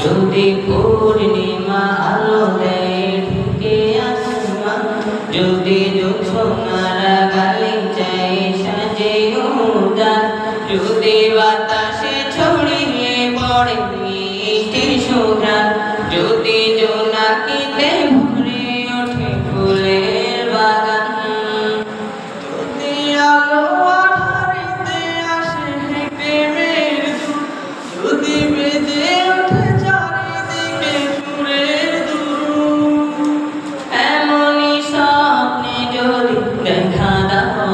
যদি পূর্ণিমা আলো দেয় ঢুকে আসমান, যদি জোছনারা গালি চায় সাজে উদাস, যদি বাতাসে ছড়িয়ে পড়ে মিষ্টি সুঘ্রাণ, যদি জোনাকিতে ভরে ওঠে ফুলের বাগান, যদি আলো আধারিতে আসে প্রেমের দূত, যদি বেজে ওঠে চারিদিকে সুরের দুরূহ, এমনই স্বপ্নে যদি দেখা দাও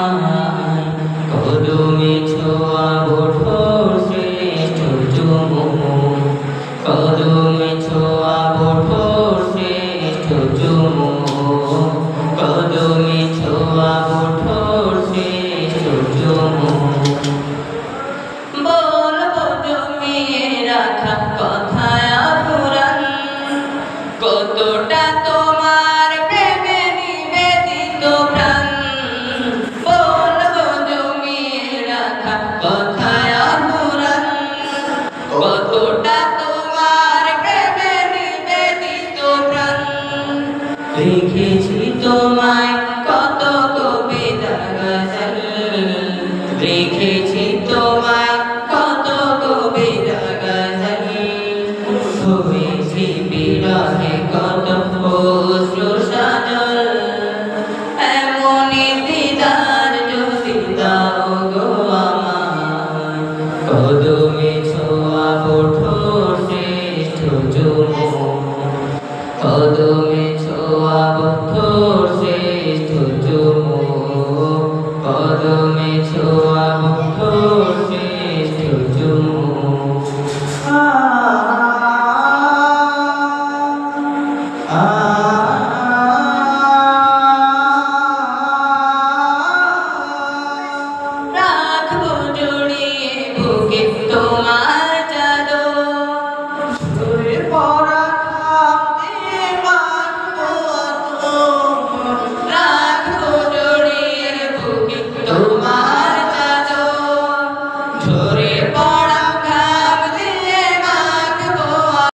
আমায়, কদমে ছোঁয়াবো ঠোঁট শ্রেষ্ঠ চুমু, কদমে ছোঁয়াবো ঠোঁট শ্রেষ্ঠ চুমু, কদমে ছোঁয়াবো ঠোঁট শ্রেষ্ঠ চুমু। বলবো জমিয়ে রাখা কথায় অফুরান, কতটা তোমার প্রেমে নিবেদিত প্রাণ, বলবো জমিয়ে রাখা কথায় অফুরান, কতটা তোমার প্রেমে নিবেদিত প্রাণ। লিখেছি তোমায় কত কবিতা গজল, লিখেছি তোমায় কত কবিতা গজল, হয়েছি বিরহে কত অশ্রু সজল, এমনই দিদার যদি দাও গো আমায়, কদমে ছোঁয়াবো ঠোঁট শ্রেষ্ঠ চুমু, কদমে